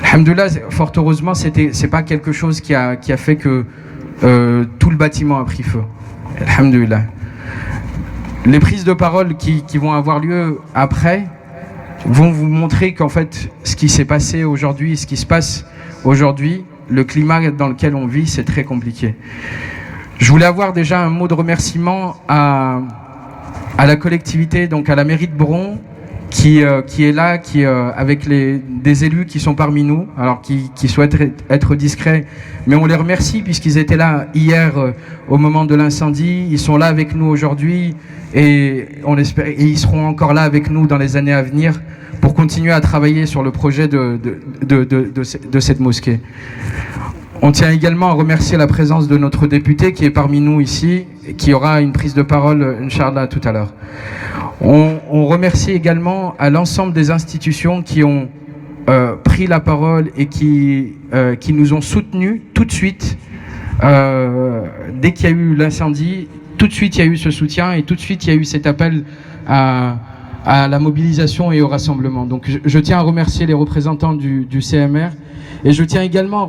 Alhamdoulilah, fort heureusement, c'est pas quelque chose qui a fait que tout le bâtiment a pris feu. Alhamdoulilah. Les prises de parole qui vont avoir lieu après vont vous montrer qu'en fait, ce qui s'est passé aujourd'hui, ce qui se passe aujourd'hui, le climat dans lequel on vit, c'est très compliqué. Je voulais avoir déjà un mot de remerciement à la collectivité, donc à la mairie de Bron, qui est là, avec des élus qui sont parmi nous, alors qui souhaitent être discrets, mais on les remercie puisqu'ils étaient là hier au moment de l'incendie, ils sont là avec nous aujourd'hui et ils seront encore là avec nous dans les années à venir pour continuer à travailler sur le projet de cette mosquée. On tient également à remercier la présence de notre député qui est parmi nous ici, et qui aura une prise de parole, Inch'Allah, tout à l'heure. On remercie également à l'ensemble des institutions qui ont pris la parole et qui nous ont soutenus tout de suite. Dès qu'il y a eu l'incendie, tout de suite il y a eu ce soutien et tout de suite il y a eu cet appel à la mobilisation et au rassemblement. Donc je tiens à remercier les représentants du CMR et je tiens également à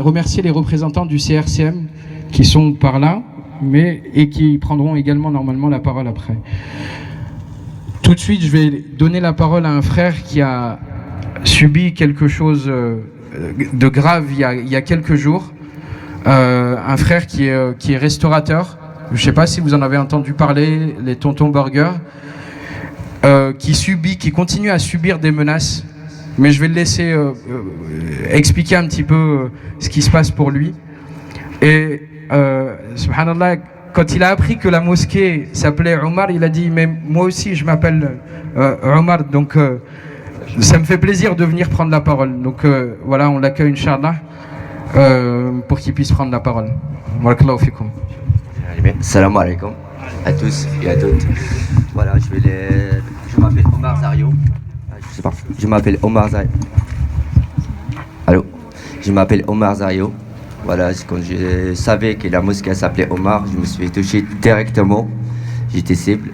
remercier les représentants du CRCM qui sont par là, et qui prendront également normalement la parole après. Tout de suite, je vais donner la parole à un frère qui a subi quelque chose de grave il y a quelques jours. Un frère qui est restaurateur. Je ne sais pas si vous en avez entendu parler, les tontons burgers, qui continue à subir des menaces. Mais je vais le laisser expliquer un petit peu ce qui se passe pour lui. Et subhanallah, quand il a appris que la mosquée s'appelait Omar, il a dit mais moi aussi je m'appelle Omar, donc ça me fait plaisir de venir prendre la parole. Donc voilà, on l'accueille Inch'Allah pour qu'il puisse prendre la parole. Barakallahu fikum. Salam alaikum à tous et à toutes. Voilà, je m'appelle Omar Zario. Je sais pas, je m'appelle Omar Zario. Allô, je m'appelle Omar Zario. Voilà, quand je savais que la mosquée s'appelait Omar, je me suis touché directement. J'étais cible.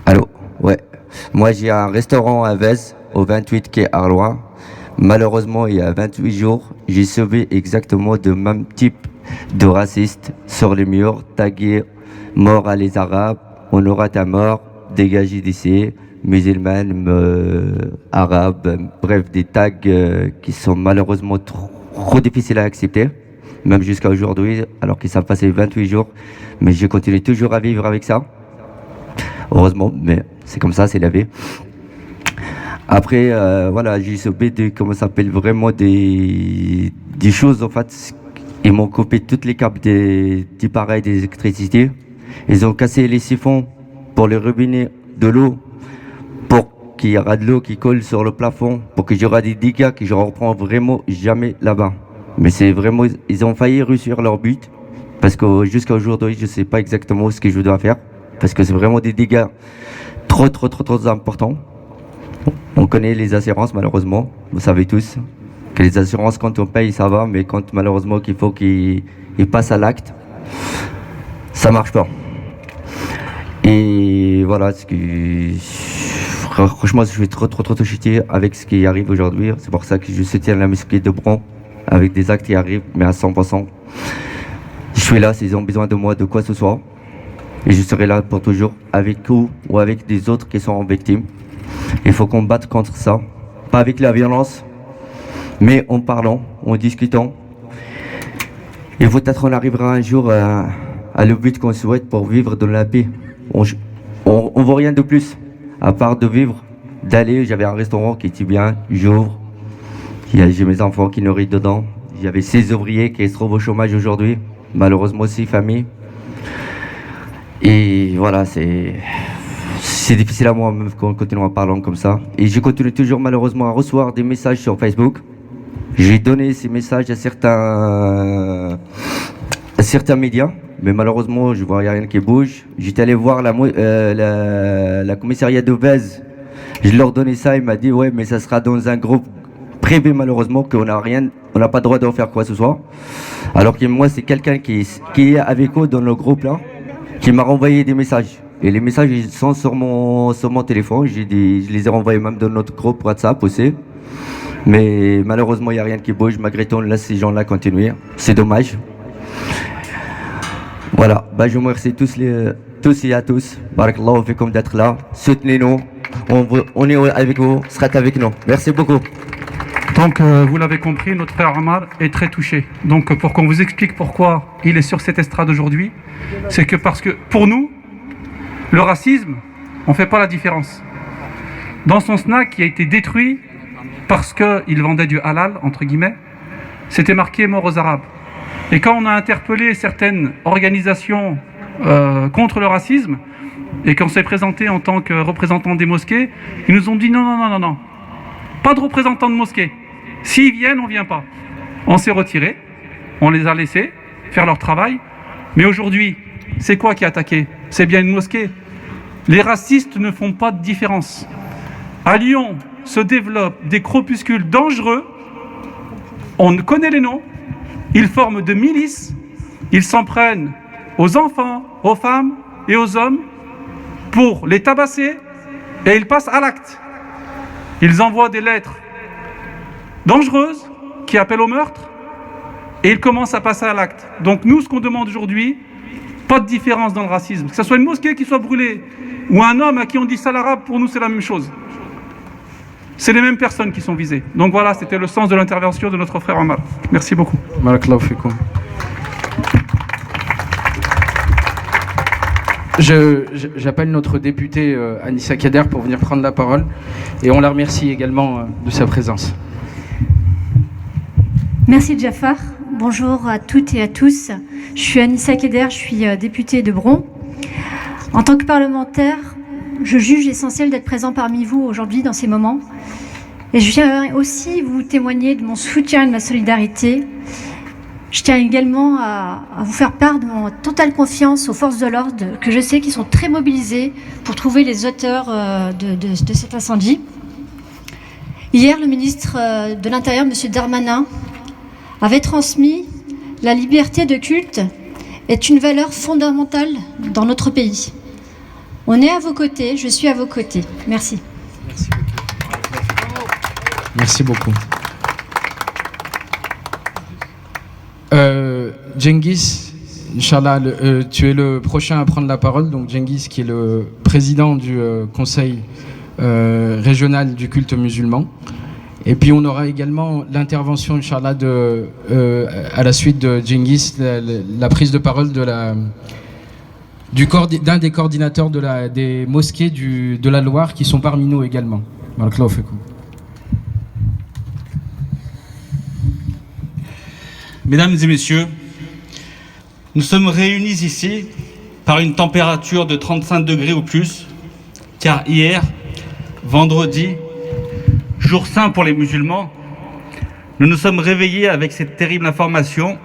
Allô, ouais. Moi, j'ai un restaurant à Vez, au 28 quai Arlois. Malheureusement, il y a 28 jours, j'ai sauvé exactement le même type de raciste sur les murs, tagué « Mort à les Arabes »,« On aura ta mort »,« Dégagez d'ici », musulmanes, arabes, bref, des tags qui sont malheureusement trop difficiles à accepter, même jusqu'à aujourd'hui, alors que ça a passé 28 jours, mais je continue toujours à vivre avec ça. Heureusement, mais c'est comme ça, c'est la vie. Après, voilà, j'ai sauvé comment ça s'appelle, vraiment des choses, en fait. Ils m'ont coupé toutes les câbles des pareils d'électricité. Ils ont cassé les siphons pour les robinets de l'eau, pour qu'il y aura de l'eau qui colle sur le plafond, pour que j'aurai des dégâts que je ne reprends vraiment jamais là-bas. Mais c'est vraiment, ils ont failli réussir leur but, parce que jusqu'à aujourd'hui, je ne sais pas exactement ce que je dois faire, parce que c'est vraiment des dégâts trop importants. On connaît les assurances, malheureusement, vous savez tous que les assurances, quand on paye, ça va, mais quand malheureusement qu'il faut qu'ils passent à l'acte, ça marche pas. Et voilà, franchement, je suis trop touché avec ce qui arrive aujourd'hui. C'est pour ça que je soutiens la mosquée de Bron avec des actes qui arrivent, mais à 100%. Je suis là s'ils ont besoin de moi, de quoi que ce soit. Et je serai là pour toujours, avec eux ou avec des autres qui sont victimes. Il faut qu'on batte contre ça, pas avec la violence, mais en parlant, en discutant. Et peut-être on arrivera un jour à le but qu'on souhaite pour vivre dans la paix. On ne veut rien de plus, à part de vivre, d'aller. J'avais un restaurant qui était bien, j'ouvre. J'ai mes enfants qui nourrissent dedans. J'avais 6 ouvriers qui se trouvent au chômage aujourd'hui, malheureusement 6 familles. Et voilà, c'est difficile à moi même quand continue en parlant comme ça. Et je continue toujours malheureusement à recevoir des messages sur Facebook. J'ai donné ces messages à certains médias, mais malheureusement je vois rien qui bouge. J'étais allé voir la commissariat de Vez. Je leur donnais ça, il m'a dit ouais, mais ça sera dans un groupe privé malheureusement, qu'on n'a rien, on n'a pas le droit de faire quoi que ce soit. Alors que moi c'est quelqu'un qui est avec eux dans le groupe là, qui m'a renvoyé des messages. Et les messages, ils sont sur mon téléphone. Je les ai renvoyés même dans notre groupe WhatsApp aussi. Mais malheureusement, il n'y a rien qui bouge. Malgré tout, on laisse ces gens-là continuer. C'est dommage. Voilà. Bah, je vous remercie tous et à tous. Barakallahu fikum d'être là. Soutenez-nous. On est avec vous. Serez avec nous. Merci beaucoup. Donc, vous l'avez compris, notre frère Omar est très touché. Donc, pour qu'on vous explique pourquoi il est sur cette estrade aujourd'hui, c'est que parce que, pour nous, le racisme, on ne fait pas la différence. Dans son snack qui a été détruit parce qu'il vendait du halal, entre guillemets, c'était marqué « mort aux Arabes ». Et quand on a interpellé certaines organisations contre le racisme, et qu'on s'est présenté en tant que représentant des mosquées, ils nous ont dit « non, pas de représentants de mosquées. S'ils viennent, on ne vient pas. » On s'est retiré, on les a laissés faire leur travail. Mais aujourd'hui, c'est quoi qui est attaqué? C'est bien une mosquée. Les racistes ne font pas de différence. À Lyon se développent des groupuscules dangereux. On connaît les noms. Ils forment de milices. Ils s'en prennent aux enfants, aux femmes et aux hommes pour les tabasser. Et ils passent à l'acte. Ils envoient des lettres dangereuses qui appellent au meurtre et ils commencent à passer à l'acte. Donc nous, ce qu'on demande aujourd'hui, pas de différence dans le racisme. Que ce soit une mosquée qui soit brûlée ou un homme à qui on dit sale arabe, pour nous c'est la même chose. C'est les mêmes personnes qui sont visées. Donc voilà, c'était le sens de l'intervention de notre frère Omar. Merci beaucoup. Barakallahu fikoum. J'appelle notre députée Anissa Kader pour venir prendre la parole et on la remercie également de sa présence. Merci Jafar. Bonjour à toutes et à tous. Je suis Anissa Kader, je suis députée de Bron. En tant que parlementaire, je juge essentiel d'être présent parmi vous aujourd'hui dans ces moments. Et je viens aussi vous témoigner de mon soutien et de ma solidarité. Je tiens également à vous faire part de mon totale confiance aux forces de l'ordre que je sais qui sont très mobilisées pour trouver les auteurs de cet incendie. Hier, le ministre de l'Intérieur, M. Darmanin, avait transmis « La liberté de culte est une valeur fondamentale dans notre pays ». On est à vos côtés, je suis à vos côtés. Merci. Merci beaucoup. Cengiz, Inch'Allah, tu es le prochain à prendre la parole. Donc Cengiz, qui est le président du conseil régional du culte musulman. Et puis on aura également l'intervention, Inch'Allah, à la suite de Cengiz, la prise de parole d'un des coordinateurs des mosquées de la Loire qui sont parmi nous également. Barakallahu fikoum. Mesdames et messieurs, nous sommes réunis ici par une température de 35 degrés ou plus, car hier, vendredi, jour saint pour les musulmans, nous nous sommes réveillés avec cette terrible information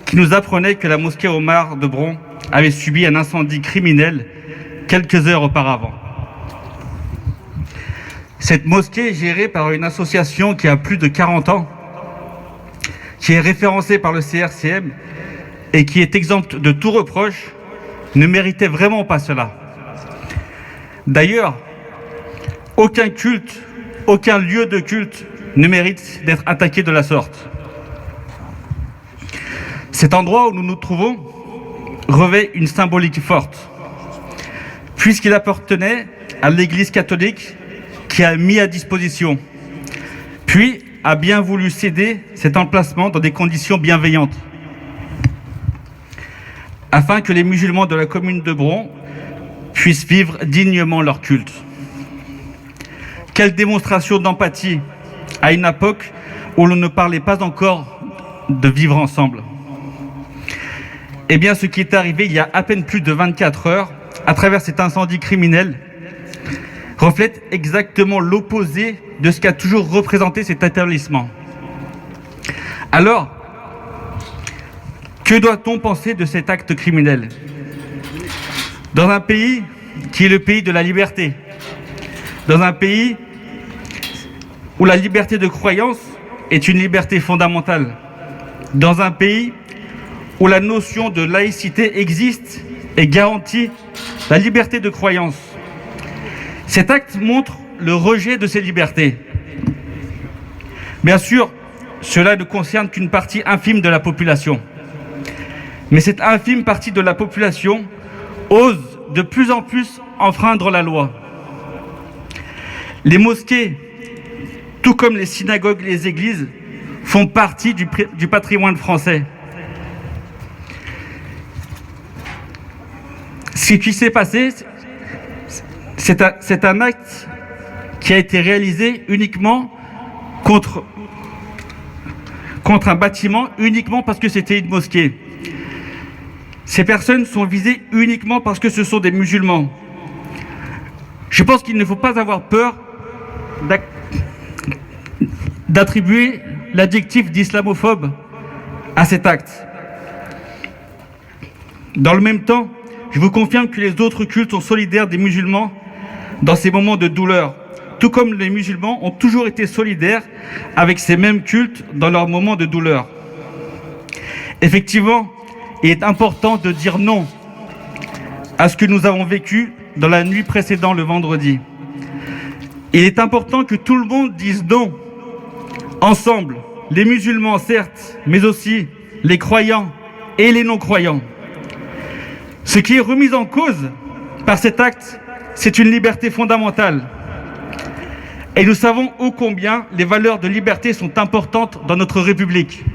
qui nous apprenait que la mosquée Omar de Bron avait subi un incendie criminel quelques heures auparavant. Cette mosquée est gérée par une association qui a plus de 40 ans, qui est référencée par le CRCM et qui est exempte de tout reproche, ne méritait vraiment pas cela. D'ailleurs, aucun culte, aucun lieu de culte ne mérite d'être attaqué de la sorte. Cet endroit où nous nous trouvons revêt une symbolique forte, puisqu'il appartenait à l'Église catholique qui a mis à disposition, puis a bien voulu céder cet emplacement dans des conditions bienveillantes, afin que les musulmans de la commune de Bron puissent vivre dignement leur culte. Quelle démonstration d'empathie à une époque où l'on ne parlait pas encore de vivre ensemble. Eh bien, ce qui est arrivé il y a à peine plus de 24 heures, à travers cet incendie criminel, reflète exactement l'opposé de ce qu'a toujours représenté cet établissement. Alors, que doit-on penser de cet acte criminel? Dans un pays qui est le pays de la liberté, dans un pays où la liberté de croyance est une liberté fondamentale, dans un pays où la notion de laïcité existe et garantie la liberté de croyance. Cet acte montre le rejet de ces libertés. Bien sûr, cela ne concerne qu'une partie infime de la population. Mais cette infime partie de la population ose de plus en plus enfreindre la loi. Les mosquées, tout comme les synagogues et les églises, font partie du patrimoine français. Ce qui s'est passé, c'est un acte qui a été réalisé uniquement contre un bâtiment, uniquement parce que c'était une mosquée. Ces personnes sont visées uniquement parce que ce sont des musulmans. Je pense qu'il ne faut pas avoir peur d'attribuer l'adjectif d'islamophobe à cet acte. Dans le même temps, je vous confirme que les autres cultes sont solidaires des musulmans dans ces moments de douleur, tout comme les musulmans ont toujours été solidaires avec ces mêmes cultes dans leurs moments de douleur. Effectivement, il est important de dire non à ce que nous avons vécu dans la nuit précédant le vendredi. Il est important que tout le monde dise non, ensemble, les musulmans certes, mais aussi les croyants et les non-croyants. Ce qui est remis en cause par cet acte, c'est une liberté fondamentale. Et nous savons ô combien les valeurs de liberté sont importantes dans notre République.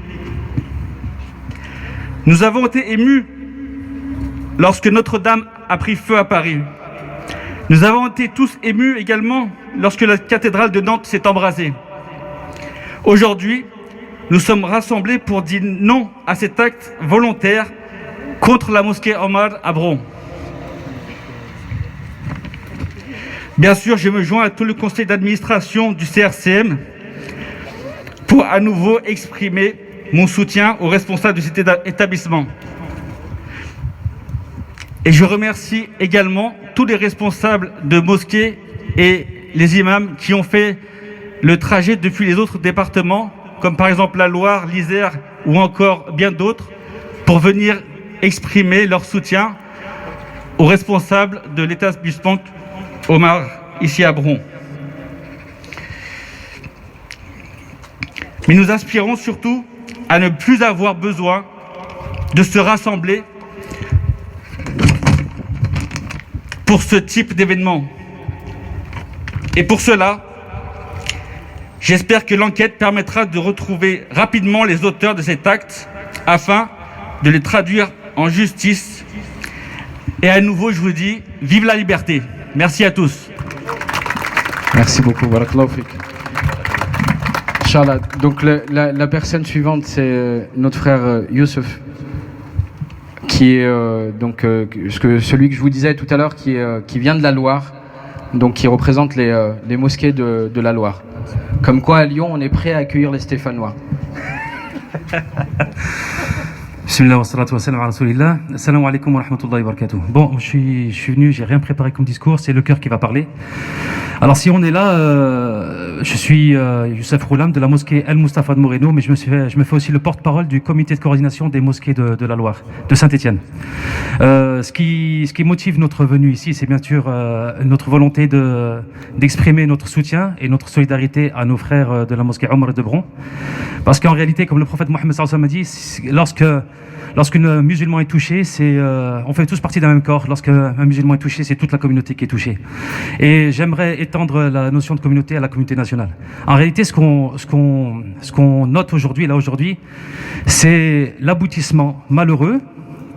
Nous avons été émus lorsque Notre-Dame a pris feu à Paris. Nous avons été tous émus également lorsque la cathédrale de Nantes s'est embrasée. Aujourd'hui, nous sommes rassemblés pour dire non à cet acte volontaire contre la mosquée Omar à Bron. Bien sûr, je me joins à tout le conseil d'administration du CRCM pour à nouveau exprimer mon soutien aux responsables de cet établissement. Et je remercie également tous les responsables de mosquées et les imams qui ont fait le trajet depuis les autres départements, comme par exemple la Loire, l'Isère ou encore bien d'autres, pour venir exprimer leur soutien aux responsables de l'établissement Omar, ici à Bron. Mais nous aspirons surtout à ne plus avoir besoin de se rassembler pour ce type d'événement. Et pour cela, j'espère que l'enquête permettra de retrouver rapidement les auteurs de cet acte afin de les traduire en justice. Et à nouveau, je vous dis, vive la liberté. Merci à tous. Merci beaucoup. Barakallahu fik. Inch'Allah. Donc la personne suivante, c'est notre frère Youssef, qui est celui que je vous disais tout à l'heure, qui vient de la Loire, donc qui représente les mosquées de la Loire. Comme quoi, à Lyon, on est prêt à accueillir les Stéphanois. Bismillah wa salatu wa salam ala rasulillah. Assalamu alaikum wa rahmatullahi wa barakatuh. Bon, je suis venu, j'ai rien préparé comme discours, c'est le cœur qui va parler. Alors si on est là, je suis Youssef Roulam de la mosquée El Mustafa de Moreno, mais je me fais aussi le porte-parole du comité de coordination des mosquées de la Loire, de Saint-Étienne. Ce qui motive notre venue ici, c'est bien sûr notre volonté d'exprimer notre soutien et notre solidarité à nos frères de la mosquée Omar de Bron. Parce qu'en réalité, comme le prophète Mohammed sallallahu alayhi wa sallam a dit, lorsqu'un musulman est touché, on fait tous partie d'un même corps. Lorsqu'un musulman est touché, c'est toute la communauté qui est touchée. Et j'aimerais étendre la notion de communauté à la communauté nationale. En réalité, ce qu'on note aujourd'hui, c'est l'aboutissement malheureux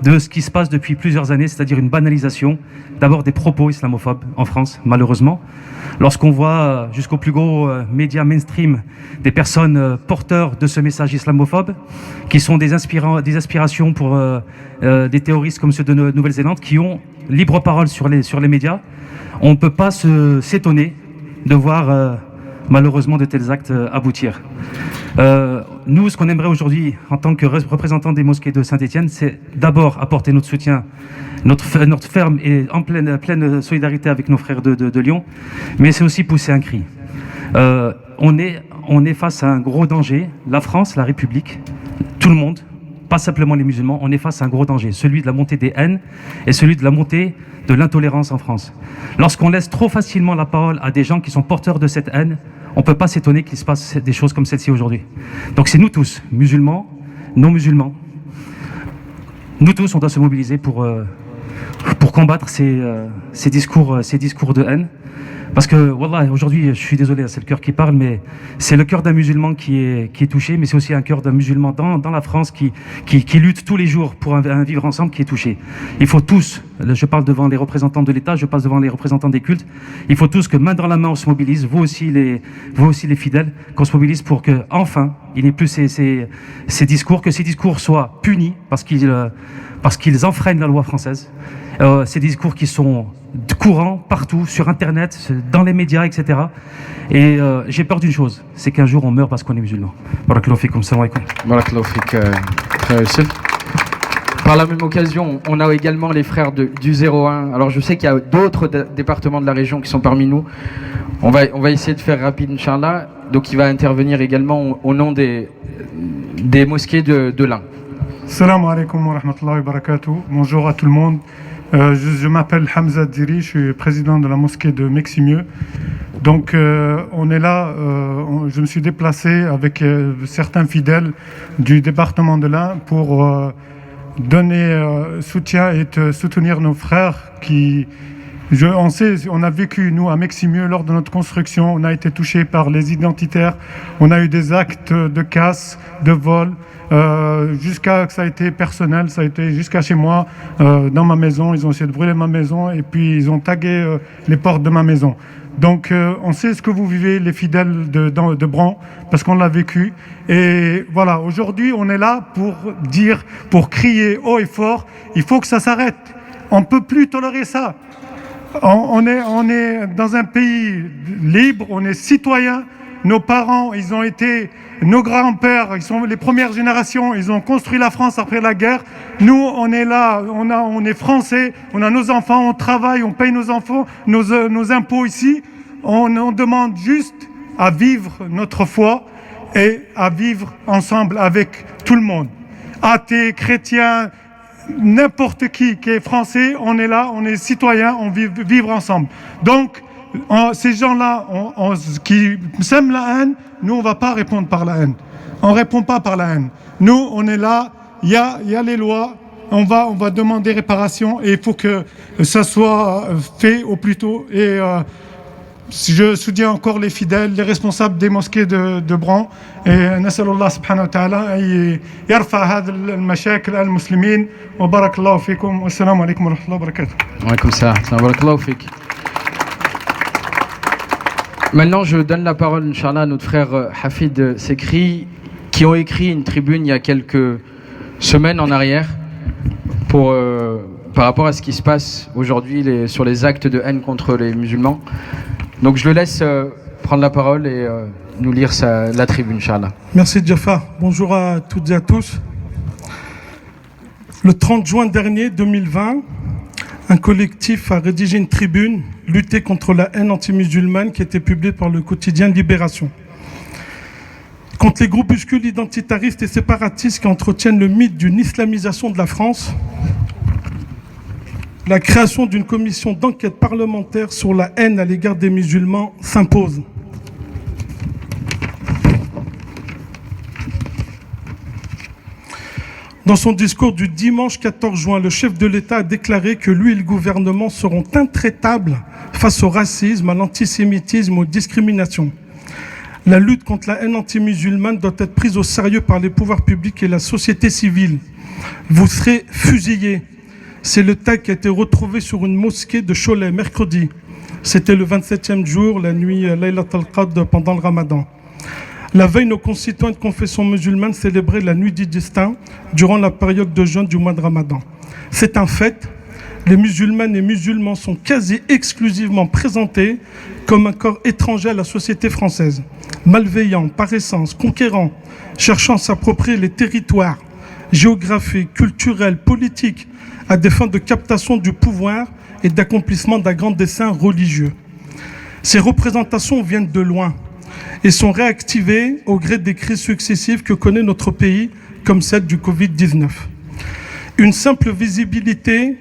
de ce qui se passe depuis plusieurs années, c'est-à-dire une banalisation d'abord des propos islamophobes en France, malheureusement. Lorsqu'on voit jusqu'aux plus gros médias mainstream des personnes porteurs de ce message islamophobe, qui sont des inspirations pour des terroristes comme ceux de Nouvelle-Zélande, qui ont libre parole sur les médias, on ne peut pas s'étonner de voir malheureusement de tels actes aboutir. Nous, ce qu'on aimerait aujourd'hui, en tant que représentants des mosquées de Saint-Étienne, c'est d'abord apporter notre soutien, notre ferme et en pleine solidarité avec nos frères de Lyon, mais c'est aussi pousser un cri. On est face à un gros danger. La France, la République, tout le monde pas simplement les musulmans, on est face à un gros danger, celui de la montée des haines et celui de la montée de l'intolérance en France. Lorsqu'on laisse trop facilement la parole à des gens qui sont porteurs de cette haine, on ne peut pas s'étonner qu'il se passe des choses comme celle-ci aujourd'hui. Donc c'est nous tous, musulmans, non musulmans, nous tous, on doit se mobiliser pour combattre ces discours de haine. Parce que, wallah, aujourd'hui, je suis désolé, c'est le cœur qui parle, mais c'est le cœur d'un musulman qui est touché, mais c'est aussi un cœur d'un musulman dans la France qui lutte tous les jours pour un vivre ensemble qui est touché. Il faut tous, je parle devant les représentants de l'État, je passe devant les représentants des cultes, il faut tous que main dans la main on se mobilise, vous aussi les fidèles, qu'on se mobilise pour que, enfin, il n'y ait plus ces discours, que ces discours soient punis parce qu'ils enfreignent la loi française. Ces discours qui sont courants partout, sur Internet, dans les médias, etc. Et j'ai peur d'une chose, c'est qu'un jour on meurt parce qu'on est musulman. Barakallahu fikum, salam alaikum. Barakallahu fik, frère Youssef. Par la même occasion, on a également les frères du 01. Alors je sais qu'il y a d'autres départements de la région qui sont parmi nous. On va essayer de faire rapide, Inch'Allah. Donc il va intervenir également au nom des mosquées de l'Ain. Salam alaikum wa rahmatullahi wa barakatuh. Bonjour à tout le monde. Je m'appelle Hamza Diri, je suis président de la mosquée de Meximieux. Donc on est là, je me suis déplacé avec certains fidèles du département de l'Ain pour donner soutien et soutenir nos frères qui... on a vécu, nous, à Meximieux, lors de notre construction, on a été touchés par les identitaires, on a eu des actes de casse, de vol, jusqu'à que ça a été personnel, ça a été jusqu'à chez moi, dans ma maison, ils ont essayé de brûler ma maison et puis ils ont tagué les portes de ma maison. Donc on sait ce que vous vivez, les fidèles de Bran, parce qu'on l'a vécu. Et voilà, aujourd'hui on est là pour crier haut et fort, il faut que ça s'arrête. On ne peut plus tolérer ça. On est dans un pays libre, on est citoyen. Nos parents, ils ont été, nos grands-pères, ils sont les premières générations, ils ont construit la France après la guerre. Nous, on est là, on est français, on a nos enfants, on travaille, on paye nos enfants, nos impôts ici. On demande juste à vivre notre foi et à vivre ensemble avec tout le monde. Athées, chrétiens, n'importe qui est français, on est là, on est citoyens, on vivre ensemble. Donc, ces gens-là qui sèment la haine, nous, on ne va pas répondre par la haine. On ne répond pas par la haine. Nous, on est là, il y a les lois, on va demander réparation et il faut que ça soit fait au plus tôt. Et je soutiens encore les fidèles, les responsables des mosquées de Bran. Et nasallallahu subhanahu wa ta'ala yarfa hada al-mashakil al-muslimin wa barakallahu fikum wa assalamu alaykum wa rahmatullahi wa barakatuh. Wa alaykum salam, barakallahu fik. Maintenant, je donne la parole, Inch'Allah, à notre frère Hafid Sekri, qui ont écrit une tribune il y a quelques semaines en arrière par rapport à ce qui se passe aujourd'hui sur les actes de haine contre les musulmans. Donc je le laisse prendre la parole et nous lire la tribune, Inch'Allah. Merci Jafar. Bonjour à toutes et à tous. Le 30 juin dernier, 2020, un collectif a rédigé une tribune « Lutter contre la haine anti-musulmane » qui a été publiée par le quotidien Libération. Contre les groupuscules identitaristes et séparatistes qui entretiennent le mythe d'une islamisation de la France, la création d'une commission d'enquête parlementaire sur la haine à l'égard des musulmans s'impose. Dans son discours du dimanche 14 juin, le chef de l'État a déclaré que lui et le gouvernement seront intraitables face au racisme, à l'antisémitisme, aux discriminations. La lutte contre la haine anti-musulmane doit être prise au sérieux par les pouvoirs publics et la société civile. Vous serez fusillés. C'est le tag qui a été retrouvé sur une mosquée de Cholet mercredi. C'était le 27e jour, la nuit Laylat al-Qadr pendant le Ramadan. La veille, nos concitoyens de confession musulmane célébraient la nuit du destin durant la période de jeûne du mois de Ramadan. C'est un fait. Les musulmanes et musulmans sont quasi exclusivement présentés comme un corps étranger à la société française, malveillant, par essence, conquérant, cherchant à s'approprier les territoires géographiques, culturels, politiques, à des fins de captation du pouvoir et d'accomplissement d'un grand dessein religieux. Ces représentations viennent de loin et sont réactivées au gré des crises successives que connaît notre pays, comme celle du Covid-19. Une simple visibilité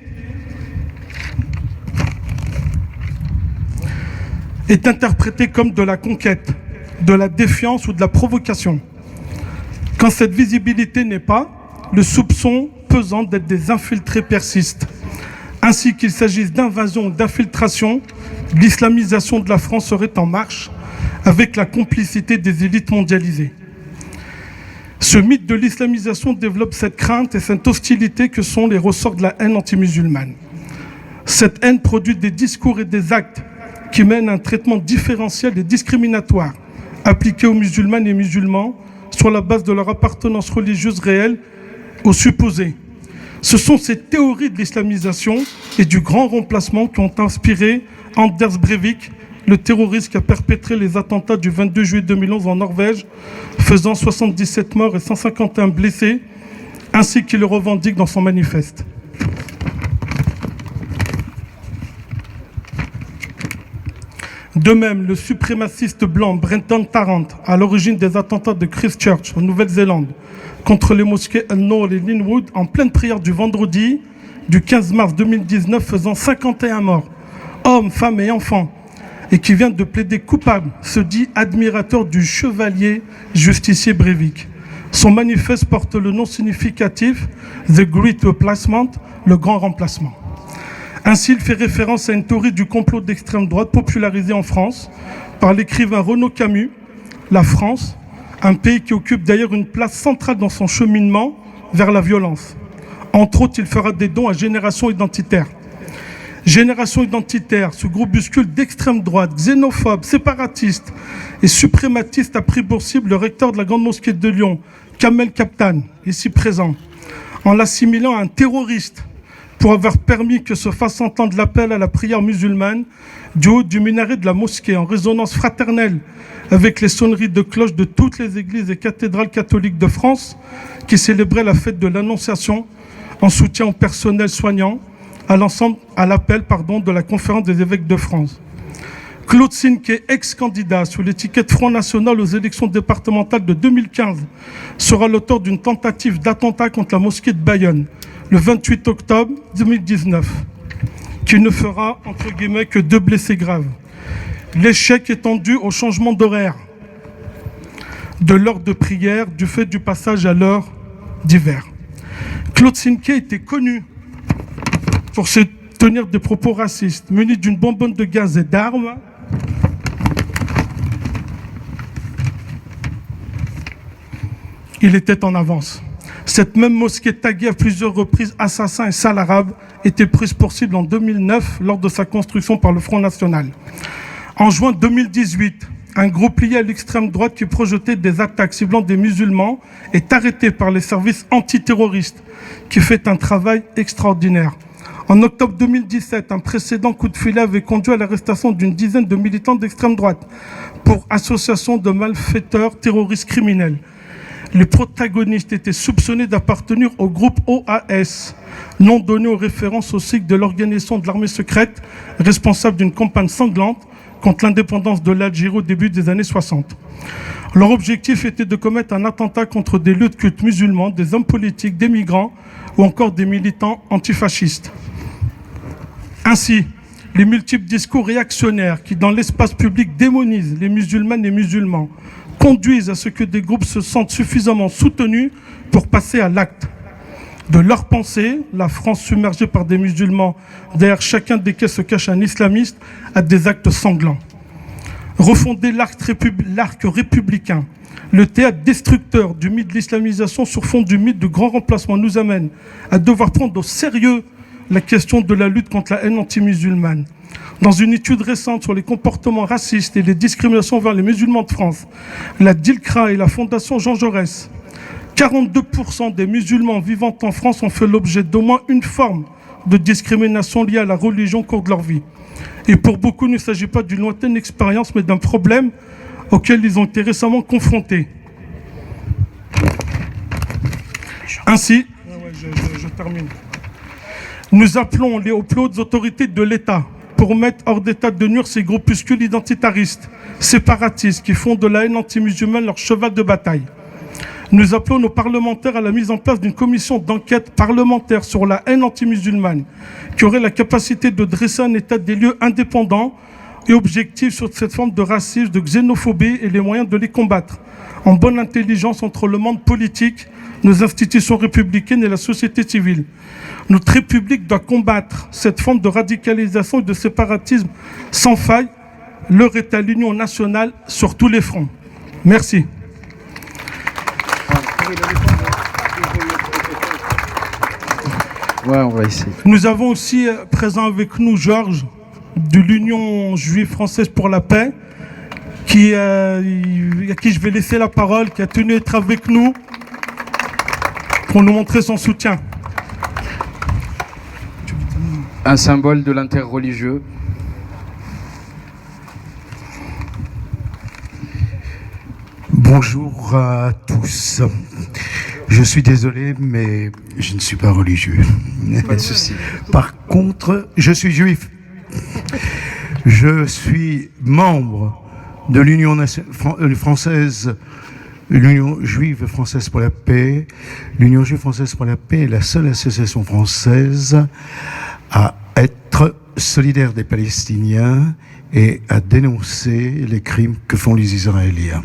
est interprétée comme de la conquête, de la défiance ou de la provocation. Quand cette visibilité n'est pas, le soupçon pesant d'être des infiltrés persiste. Ainsi qu'il s'agisse d'invasion ou d'infiltration, l'islamisation de la France serait en marche avec la complicité des élites mondialisées. Ce mythe de l'islamisation développe cette crainte et cette hostilité que sont les ressorts de la haine anti-musulmane. Cette haine produit des discours et des actes qui mènent à un traitement différentiel et discriminatoire appliqué aux musulmanes et musulmans sur la base de leur appartenance religieuse réelle ou supposée. Ce sont ces théories de l'islamisation et du grand remplacement qui ont inspiré Anders Breivik, le terroriste qui a perpétré les attentats du 22 juillet 2011 en Norvège, faisant 77 morts et 151 blessés, ainsi qu'il le revendique dans son manifeste. De même, le suprémaciste blanc Brenton Tarrant, à l'origine des attentats de Christchurch en Nouvelle-Zélande, contre les mosquées Al-Noor et Linwood, en pleine prière du vendredi du 15 mars 2019, faisant 51 morts, hommes, femmes et enfants, et qui vient de plaider coupable, se dit admirateur du chevalier justicier Breivik. Son manifeste porte le nom significatif « The Great Replacement », le grand remplacement. Ainsi, il fait référence à une théorie du complot d'extrême droite popularisée en France par l'écrivain Renaud Camus, la France, un pays qui occupe d'ailleurs une place centrale dans son cheminement vers la violence. Entre autres, il fera des dons à Génération Identitaire. Génération Identitaire, ce groupuscule d'extrême droite, xénophobe, séparatiste et suprématiste a pris pour cible le recteur de la Grande Mosquée de Lyon, Kamel Kaptan, ici présent, en l'assimilant à un terroriste pour avoir permis que se fasse entendre l'appel à la prière musulmane du haut du minaret de la mosquée en résonance fraternelle avec les sonneries de cloches de toutes les églises et cathédrales catholiques de France qui célébraient la fête de l'Annonciation en soutien au personnel soignant à l'appel de la conférence des évêques de France. Claude Sinquet, ex-candidat sous l'étiquette Front National aux élections départementales de 2015, sera l'auteur d'une tentative d'attentat contre la mosquée de Bayonne le 28 octobre 2019, qui ne fera, entre guillemets, que 2 blessés graves. L'échec est dû au changement d'horaire de l'heure de prière du fait du passage à l'heure d'hiver. Claude Sinquet était connu pour se tenir des propos racistes, muni d'une bonbonne de gaz et d'armes. Il était en avance. Cette même mosquée taguée à plusieurs reprises assassin et sale arabe était prise pour cible en 2009 lors de sa construction par le Front National. En juin 2018, un groupe lié à l'extrême droite qui projetait des attaques ciblant des musulmans est arrêté par les services antiterroristes qui fait un travail extraordinaire. En octobre 2017, un précédent coup de filet avait conduit à l'arrestation d'une dizaine de militants d'extrême droite pour association de malfaiteurs terroristes criminels. Les protagonistes étaient soupçonnés d'appartenir au groupe OAS, nom donné aux références au cycle de l'organisation de l'armée secrète, responsable d'une campagne sanglante contre l'indépendance de l'Algérie au début des années 60. Leur objectif était de commettre un attentat contre des lieux de culte musulmans, des hommes politiques, des migrants ou encore des militants antifascistes. Ainsi, les multiples discours réactionnaires qui, dans l'espace public, démonisent les musulmanes et musulmans, conduisent à ce que des groupes se sentent suffisamment soutenus pour passer à l'acte. De leur pensée, la France submergée par des musulmans, derrière chacun desquels se cache un islamiste, a des actes sanglants. Refonder l'arc républicain, le théâtre destructeur du mythe de l'islamisation sur fond du mythe du grand remplacement nous amène à devoir prendre au sérieux la question de la lutte contre la haine anti-musulmane. Dans une étude récente sur les comportements racistes et les discriminations envers les musulmans de France, la DILCRA et la Fondation Jean Jaurès, 42% des musulmans vivant en France ont fait l'objet d'au moins une forme de discrimination liée à la religion au cours de leur vie. Et pour beaucoup, il ne s'agit pas d'une lointaine expérience, mais d'un problème auquel ils ont été récemment confrontés. Ainsi, je termine. Nous appelons les plus hautes autorités de l'État pour mettre hors d'état de nuire ces groupuscules identitaristes, séparatistes, qui font de la haine anti-musulmane leur cheval de bataille. Nous appelons nos parlementaires à la mise en place d'une commission d'enquête parlementaire sur la haine anti-musulmane qui aurait la capacité de dresser un état des lieux indépendant et objectif sur cette forme de racisme, de xénophobie et les moyens de les combattre, en bonne intelligence entre le monde politique, nos institutions républicaines et la société civile. Notre République doit combattre cette forme de radicalisation et de séparatisme sans faille. L'heure est à l'union nationale sur tous les fronts. Merci. Ouais, on va essayer. Nous avons aussi présent avec nous Georges de l'Union juive française pour la paix, à qui je vais laisser la parole, qui a tenu à être avec nous pour nous montrer son soutien. Un symbole de l'interreligieux. Bonjour à tous. Je suis désolé, mais je ne suis pas religieux. Pas de souci. Par contre, je suis juif. Je suis membre de l'Union française, l'Union juive française pour la paix. L'Union juive française pour la paix est la seule association française à être solidaire des Palestiniens et à dénoncer les crimes que font les Israéliens.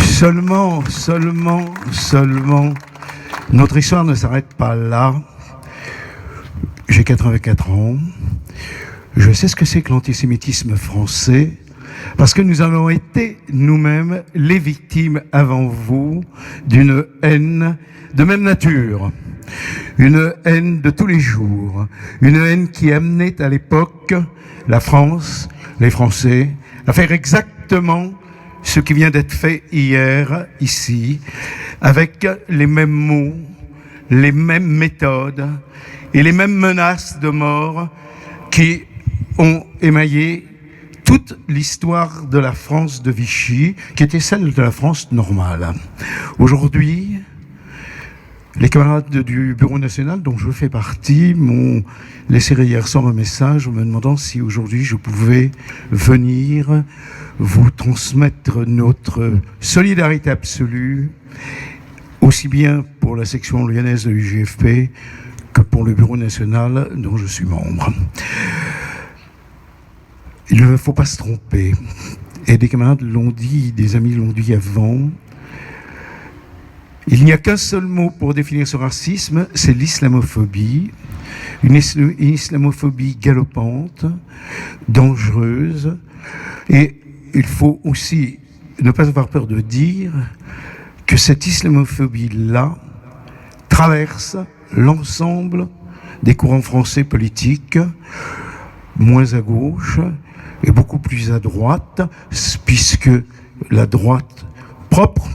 Seulement, notre histoire ne s'arrête pas là. J'ai 84 ans. Je sais ce que c'est que l'antisémitisme français, parce que nous avons été nous-mêmes les victimes avant vous d'une haine de même nature. Une haine de tous les jours. Une haine qui amenait à l'époque la France, les Français, à faire exactement ce qui vient d'être fait hier, ici, avec les mêmes mots, les mêmes méthodes et les mêmes menaces de mort qui ont émaillé toute l'histoire de la France de Vichy, qui était celle de la France normale. Aujourd'hui, les camarades du Bureau national, dont je fais partie, m'ont laissé hier soir un message me demandant si aujourd'hui je pouvais venir vous transmettre notre solidarité absolue, aussi bien pour la section lyonnaise de l'UGFP que pour le Bureau national dont je suis membre. Il ne faut pas se tromper. Et des camarades l'ont dit, des amis l'ont dit avant. Il n'y a qu'un seul mot pour définir ce racisme, c'est l'islamophobie. Une islamophobie galopante, dangereuse. Et il faut aussi ne pas avoir peur de dire que cette islamophobie-là traverse l'ensemble des courants français politiques, moins à gauche et beaucoup plus à droite, puisque la droite propre,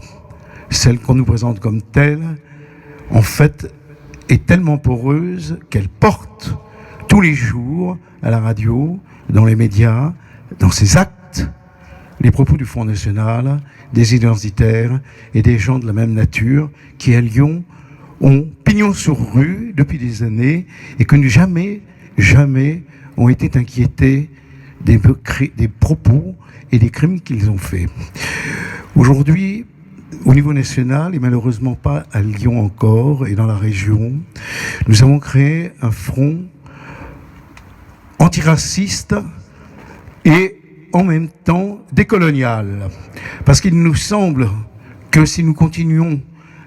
celle qu'on nous présente comme telle, en fait, est tellement poreuse qu'elle porte tous les jours à la radio, dans les médias, dans ses actes, les propos du Front National, des identitaires et des gens de la même nature qui, à Lyon, ont pignon sur rue depuis des années et que jamais ont été inquiétés des propos et des crimes qu'ils ont faits. Aujourd'hui, au niveau national, et malheureusement pas à Lyon encore, et dans la région, nous avons créé un front antiraciste et en même temps décolonial. Parce qu'il nous semble que si nous continuons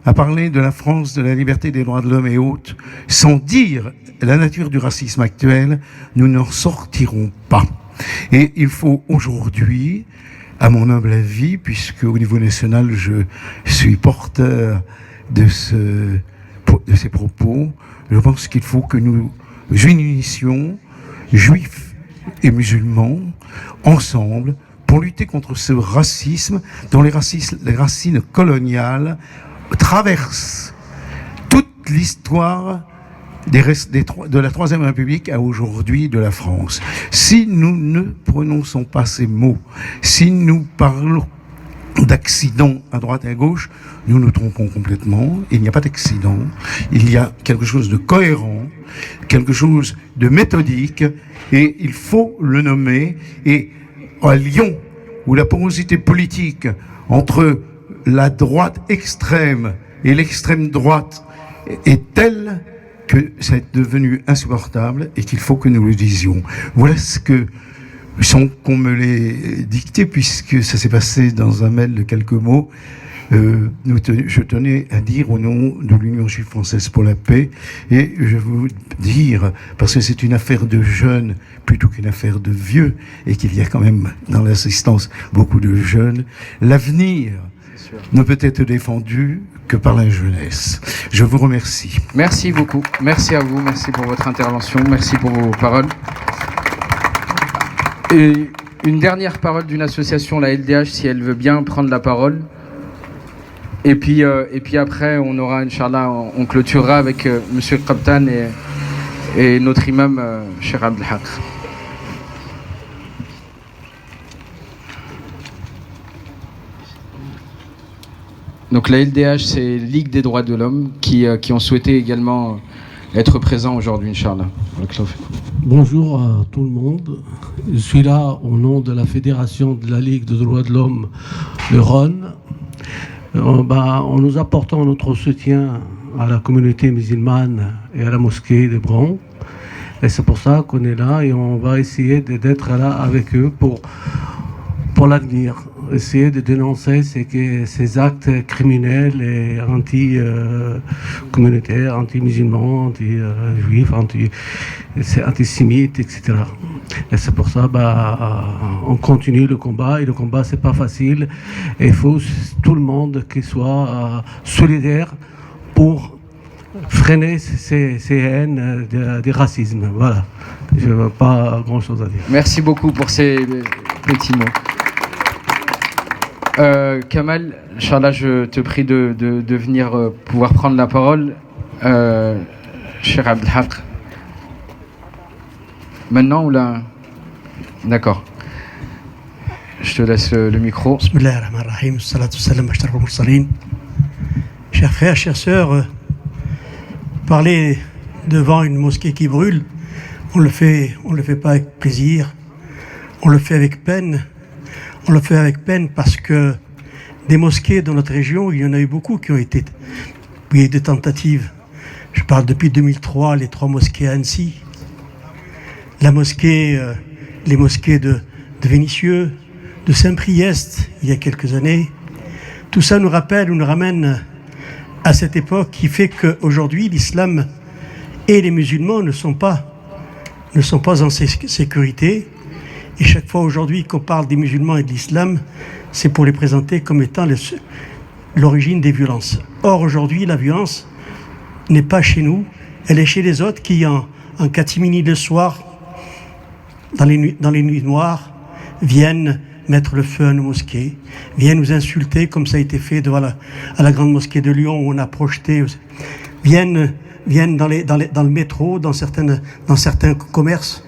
à parler de la France, de la liberté, des droits de l'homme et autres, sans dire la nature du racisme actuel, nous n'en sortirons pas. Et il faut aujourd'hui, à mon humble avis, puisque au niveau national, je suis porteur de ces propos, je pense qu'il faut que nous unissions, juifs et musulmans, ensemble, pour lutter contre ce racisme dont les racines coloniales traversent toute l'histoire de la Troisième République à aujourd'hui de la France. Si nous ne prononçons pas ces mots, si nous parlons d'accidents à droite et à gauche, nous nous trompons complètement. Il n'y a pas d'accident. Il y a quelque chose de cohérent, quelque chose de méthodique, et il faut le nommer. Et à Lyon, où la porosité politique entre la droite extrême et l'extrême droite est telle que c'est devenu insupportable et qu'il faut que nous le disions. Voilà ce que, sans qu'on me l'ait dicté, puisque ça s'est passé dans un mail de quelques mots, je tenais à dire au nom de l'Union juive française pour la paix, et je vais vous dire, parce que c'est une affaire de jeunes plutôt qu'une affaire de vieux, et qu'il y a quand même dans l'assistance beaucoup de jeunes, l'avenir ne peut être défendu que par la jeunesse. Je vous remercie. Merci beaucoup. Merci à vous. Merci pour votre intervention. Merci pour vos paroles. Et une dernière parole d'une association, la LDH, si elle veut bien prendre la parole. Et puis après, on aura, Inch'Allah, on clôturera avec Monsieur Kaptan et notre imam, Cheikh Abdelhaq. Donc la LDH, c'est Ligue des droits de l'homme, qui ont souhaité également être présents aujourd'hui, Inch'Allah. Bonjour à tout le monde. Je suis là au nom de la Fédération de la Ligue des droits de l'homme, le Rhône. En nous apportant notre soutien à la communauté musulmane et à la mosquée de Bron. Et c'est pour ça qu'on est là et on va essayer d'être là avec eux pour l'avenir. Essayer de dénoncer ces actes criminels et anti-communautaires, anti-musulmans, anti-juifs, antisémites, etc. Et c'est pour ça on continue le combat, et le combat c'est pas facile, et il faut tout le monde qui soit solidaire pour freiner ces haines des racismes. Voilà, je n'ai pas grand chose à dire. Merci beaucoup pour ces petits mots. Kamal, Inch'Allah, je te prie de venir pouvoir prendre la parole. Cheikh Abdelhaq. Maintenant ou là? D'accord. Je te laisse le micro. Bismillahirrahmanirrahim. Salatu salam ashrafil mursalin. Chers frères, chères sœurs, parler devant une mosquée qui brûle, on le fait pas avec plaisir, on le fait avec peine. On le fait avec peine parce que des mosquées dans notre région, il y en a eu beaucoup qui ont été, il y a eu des tentatives. Je parle depuis 2003, les 3 mosquées à Annecy, les mosquées de Vénissieux, de Saint-Priest, il y a quelques années. Tout ça nous rappelle ou nous ramène à cette époque qui fait qu'aujourd'hui, l'islam et les musulmans ne sont pas en sécurité. Et chaque fois aujourd'hui qu'on parle des musulmans et de l'islam, c'est pour les présenter comme étant l'origine des violences. Or aujourd'hui, la violence n'est pas chez nous, elle est chez les autres qui, en catimini le soir, dans les nuits noires, viennent mettre le feu à nos mosquées, viennent nous insulter comme ça a été fait à la grande mosquée de Lyon où on a projeté, viennent dans le métro, dans certains commerces.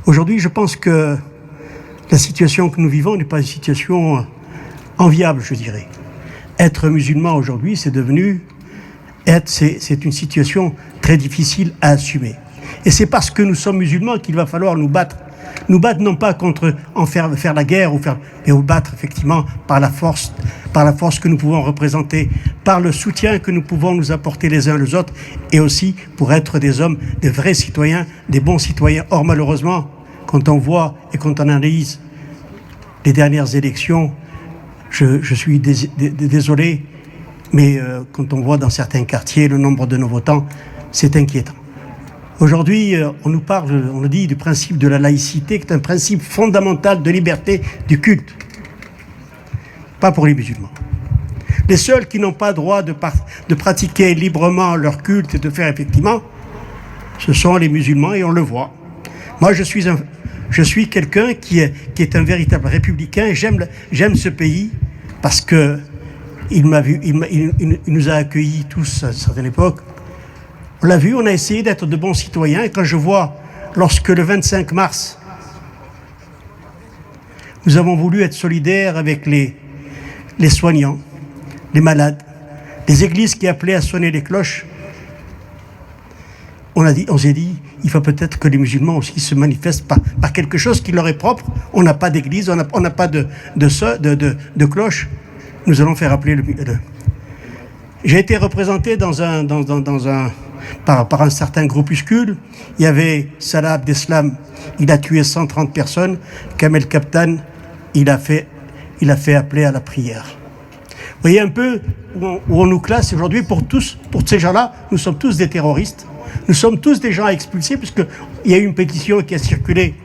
Aujourd'hui, je pense que la situation que nous vivons n'est pas une situation enviable, je dirais. Être musulman aujourd'hui, c'est une situation très difficile à assumer. Et c'est parce que nous sommes musulmans qu'il va falloir nous battre. Nous battre non pas faire la guerre, mais nous battre effectivement par la force que nous pouvons représenter, par le soutien que nous pouvons nous apporter les uns les autres, et aussi pour être des hommes, des vrais citoyens, des bons citoyens. Or malheureusement, quand on voit et quand on analyse les dernières élections, je suis désolé, mais quand on voit dans certains quartiers le nombre de nos votants, c'est inquiétant. Aujourd'hui, on nous dit du principe de la laïcité, qui est un principe fondamental de liberté du culte. Pas pour les musulmans. Les seuls qui n'ont pas droit de pratiquer librement leur culte et de faire effectivement, ce sont les musulmans, et on le voit. Moi, je suis quelqu'un qui est un véritable républicain. J'aime ce pays parce que il nous a accueillis tous à une certaine époque. On l'a vu, on a essayé d'être de bons citoyens. Et quand je vois, lorsque le 25 mars, nous avons voulu être solidaires avec les soignants, les malades, les églises qui appelaient à sonner les cloches, on s'est dit, il faut peut-être que les musulmans aussi se manifestent par quelque chose qui leur est propre. On n'a pas d'église, on n'a pas de cloche. nous allons faire appeler le... J'ai été représenté par un certain groupuscule. Il y avait Salah Abdeslam, il a tué 130 personnes. Kamel Kaptan, il a fait appeler à la prière. Vous voyez un peu où on nous classe aujourd'hui. Pour ces gens-là, nous sommes tous des terroristes. Nous sommes tous des gens à expulser, puisqu'il y a eu une pétition qui a circulé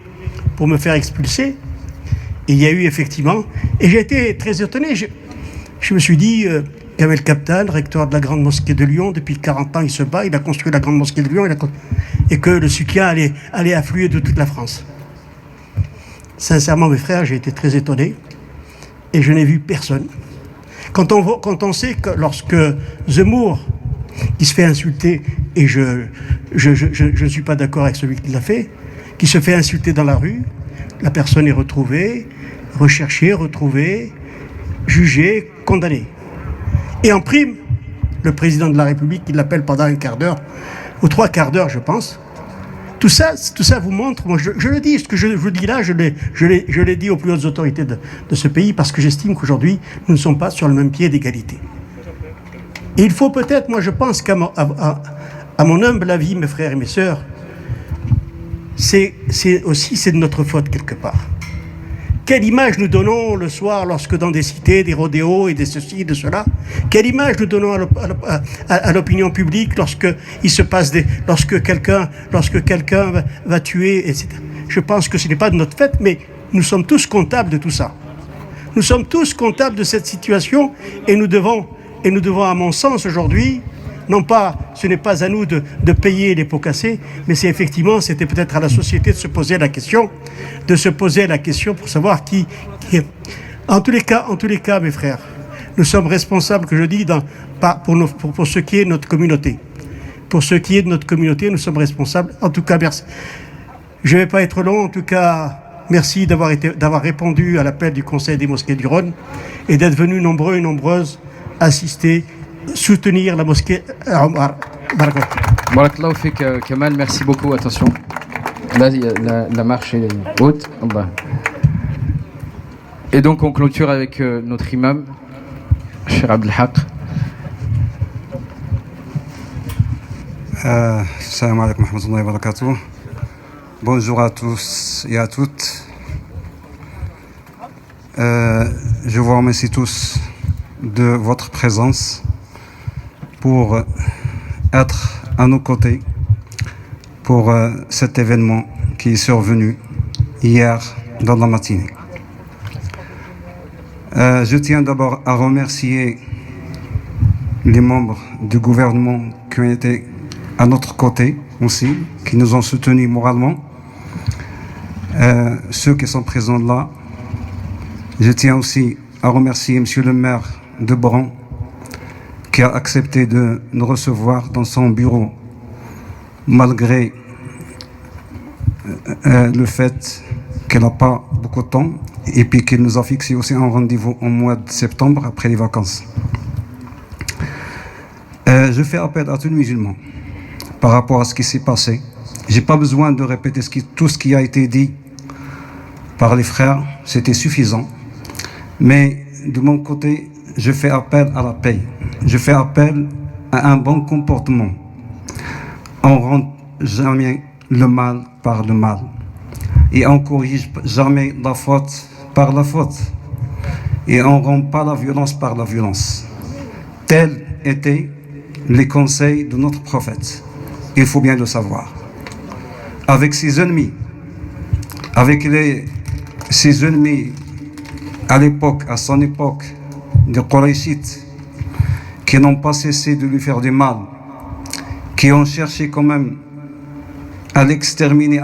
pour me faire expulser. Et il y a eu effectivement... Et j'ai été très étonné. Je me suis dit... Kamel Kaptan, recteur de la Grande Mosquée de Lyon, depuis 40 ans il se bat, il a construit la Grande Mosquée de Lyon, et que le soutien allait affluer de toute la France. Sincèrement mes frères, j'ai été très étonné, et je n'ai vu personne. Quand on sait que lorsque Zemmour, qui se fait insulter, et je ne suis pas d'accord avec celui qui l'a fait, qui se fait insulter dans la rue, la personne est retrouvée, recherchée, retrouvée, jugée, condamnée. Et en prime, le président de la République, il l'appelle pendant un quart d'heure, ou 3 quarts d'heure, je pense. Tout ça vous montre, moi je le dis, ce que je vous dis là, je l'ai dit aux plus hautes autorités de ce pays, parce que j'estime qu'aujourd'hui, nous ne sommes pas sur le même pied d'égalité. Et il faut peut-être, moi je pense qu'à mon humble avis, mes frères et mes sœurs, c'est de notre faute quelque part. Quelle image nous donnons le soir lorsque dans des cités, des rodéos et des ceci, de cela? Quelle image nous donnons à l'opinion publique lorsque quelqu'un va tuer, etc. Je pense que ce n'est pas de notre fait, mais nous sommes tous comptables de tout ça. Nous sommes tous comptables de cette situation et nous devons, à mon sens aujourd'hui, non pas, ce n'est pas à nous de payer les pots cassés, mais c'était peut-être à la société de se poser la question pour savoir qui est. En tous les cas, mes frères, nous sommes responsables, que je dis, pour ce qui est de notre communauté. Pour ce qui est de notre communauté, nous sommes responsables. En tout cas, merci. Je ne vais pas être long, en tout cas, merci d'avoir répondu à l'appel du Conseil des mosquées du Rhône et d'être venus nombreux et nombreuses assister, soutenir la mosquée Omar. Barakallahu fik, Kamal, merci beaucoup, attention. Là, la marche est haute. Et donc, on clôture avec notre imam, Cheikh Abdelhaq. Salam alaikum wa rahmatullahi wa barakatuh. Bonjour à tous et à toutes. Je vous remercie tous de votre présence pour être à nos côtés pour cet événement qui est survenu hier dans la matinée. Je tiens d'abord à remercier les membres du gouvernement qui ont été à notre côté aussi, qui nous ont soutenus moralement, ceux qui sont présents là. Je tiens aussi à remercier Monsieur le maire de Bron, qui a accepté de nous recevoir dans son bureau, malgré le fait qu'elle n'a pas beaucoup de temps, et puis qu'il nous a fixé aussi un rendez-vous au mois de septembre, après les vacances. Je fais appel à tous les musulmans par rapport à ce qui s'est passé. Je n'ai pas besoin de répéter tout ce qui a été dit par les frères, c'était suffisant. Mais de mon côté, je fais appel à la paix. Je fais appel à un bon comportement. On ne rend jamais le mal par le mal. Et on ne corrige jamais la faute par la faute. Et on ne rend pas la violence par la violence. Tels étaient les conseils de notre prophète. Il faut bien le savoir. Avec ses ennemis, ses ennemis à son époque, des Qurayshites, qui n'ont pas cessé de lui faire du mal, qui ont cherché quand même à l'exterminer,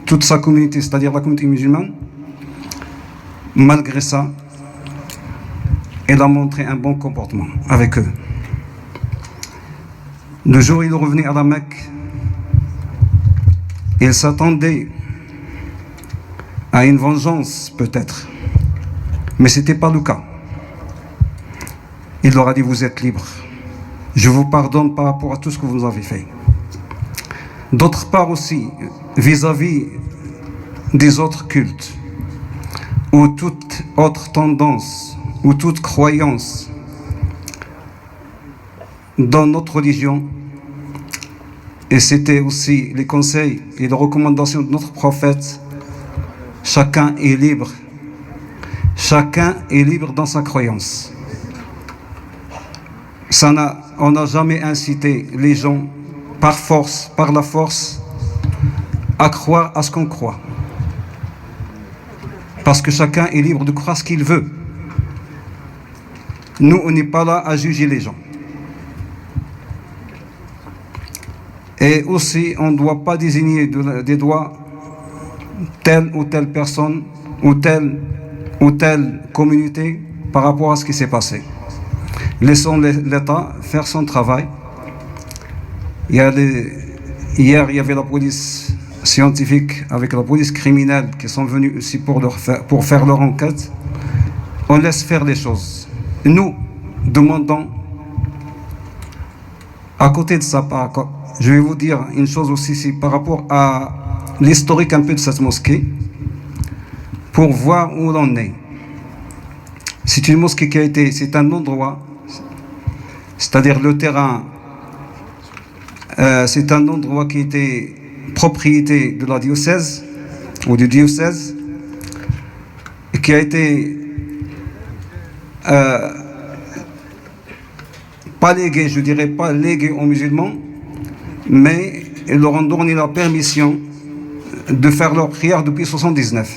toute sa communauté, c'est-à-dire la communauté musulmane. Malgré ça, il a montré un bon comportement avec eux. Le jour où il revenait à la Mecque, il s'attendait à une vengeance peut-être, mais ce n'était pas le cas. Il leur a dit: vous êtes libres, je vous pardonne par rapport à tout ce que vous avez fait. D'autre part aussi, vis-à-vis des autres cultes ou toute autre tendance ou toute croyance dans notre religion, et c'était aussi les conseils et les recommandations de notre prophète, chacun est libre. Chacun est libre dans sa croyance. On n'a jamais incité les gens par force, par la force, à croire à ce qu'on croit. Parce que chacun est libre de croire ce qu'il veut. Nous, on n'est pas là à juger les gens. Et aussi, on ne doit pas désigner des doigts telle ou telle personne ou telle communauté par rapport à ce qui s'est passé. Laissons l'État faire son travail. Hier, il y avait la police scientifique avec la police criminelle qui sont venus aussi pour faire leur enquête. On laisse faire les choses. Nous demandons, à côté de ça, je vais vous dire une chose aussi, c'est par rapport à l'historique un peu de cette mosquée, pour voir où l'on est. C'est une mosquée qui a été, c'est un endroit, c'est-à-dire le terrain, c'est un endroit qui était propriété de la diocèse, ou du diocèse, et qui a été pas légué, je dirais pas légué aux musulmans, mais ils leur ont donné la permission de faire leur prière depuis 79.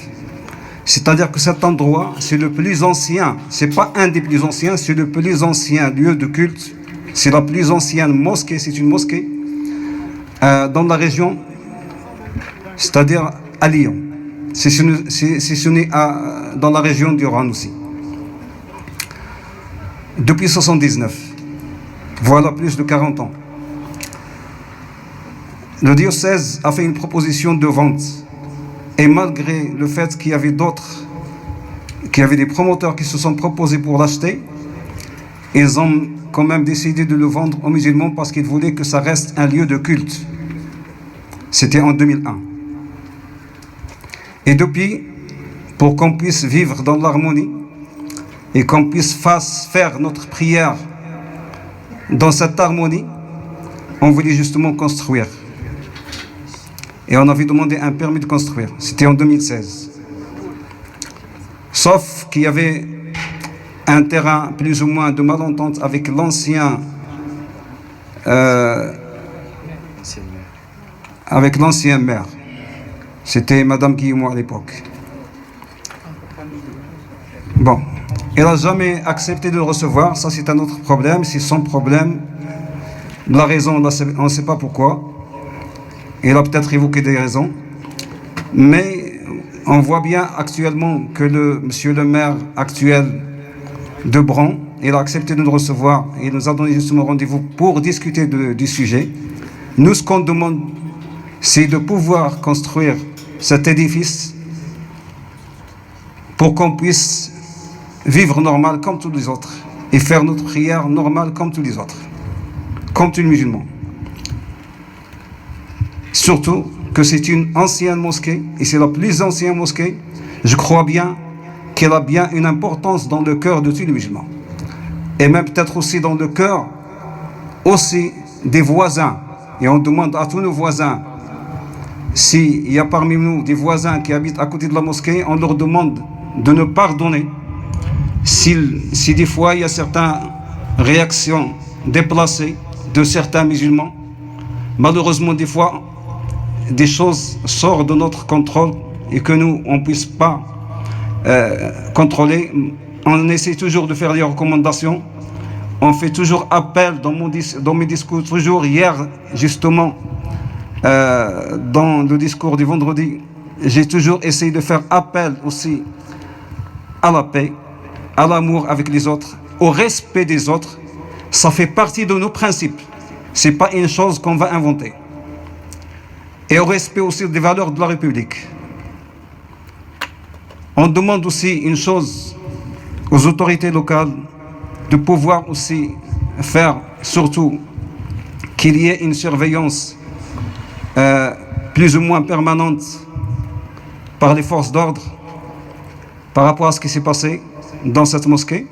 C'est-à-dire que cet endroit, c'est le plus ancien, c'est pas un des plus anciens, c'est le plus ancien lieu de culte, c'est la plus ancienne mosquée, c'est une mosquée dans la région, c'est-à-dire à Lyon. C'est dans la région d'Iran aussi. Depuis 79, voilà plus de 40 ans. Le diocèse a fait une proposition de vente. Et malgré le fait qu'il y avait des promoteurs qui se sont proposés pour l'acheter, ils ont quand même décidé de le vendre aux musulmans parce qu'ils voulaient que ça reste un lieu de culte. C'était en 2001. Et depuis, pour qu'on puisse vivre dans l'harmonie et qu'on puisse faire notre prière dans cette harmonie, on voulait justement construire. Et on avait demandé un permis de construire. C'était en 2016. Sauf qu'il y avait un terrain plus ou moins de malentente avec l'ancien maire. C'était Madame Guillemot à l'époque. Bon. Elle n'a jamais accepté de le recevoir. Ça, c'est un autre problème. C'est son problème. La raison, on ne sait pas pourquoi. Il a peut-être évoqué des raisons, mais on voit bien actuellement que monsieur le maire actuel de Bron, il a accepté de nous recevoir et il nous a donné justement rendez-vous pour discuter du sujet. Nous, ce qu'on demande, c'est de pouvoir construire cet édifice pour qu'on puisse vivre normal comme tous les autres et faire notre prière normale comme tous les autres, comme tous les musulmans. Surtout que c'est une ancienne mosquée, et c'est la plus ancienne mosquée. Je crois bien qu'elle a bien une importance dans le cœur de tous les musulmans. Et même peut-être aussi dans le cœur aussi des voisins. Et on demande à tous nos voisins, s'il y a parmi nous des voisins qui habitent à côté de la mosquée, on leur demande de nous pardonner. Si des fois il y a certaines réactions déplacées de certains musulmans, malheureusement des fois, des choses sortent de notre contrôle et que nous, on ne puisse pas contrôler. On essaie toujours de faire des recommandations. On fait toujours appel dans mes discours. Toujours hier, justement, dans le discours du vendredi, j'ai toujours essayé de faire appel aussi à la paix, à l'amour avec les autres, au respect des autres. Ça fait partie de nos principes. Ce n'est pas une chose qu'on va inventer. Et au respect aussi des valeurs de la République. On demande aussi une chose aux autorités locales, de pouvoir aussi faire, surtout, qu'il y ait une surveillance plus ou moins permanente par les forces d'ordre par rapport à ce qui s'est passé. dans cette mosquée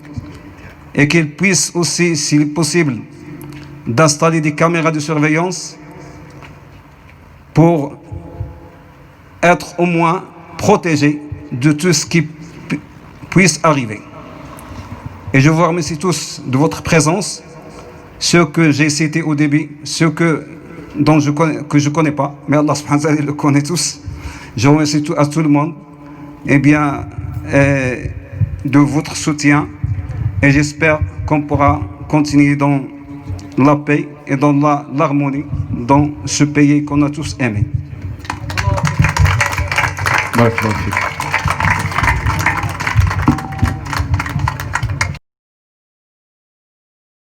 et qu'ils puissent aussi, s'il est possible, d'installer des caméras de surveillance pour être au moins protégés de tout ce qui puisse arriver. Et je vous remercie tous de votre présence. Ceux que j'ai cités au début, ceux que je connais pas, mais Allah subhanahu wa ta'ala le connaît tous. Je vous remercie à tout le monde de votre soutien et j'espère qu'on pourra continuer dans la paix et dans l'harmonie dans ce pays qu'on a tous aimé. Barakallahu fik.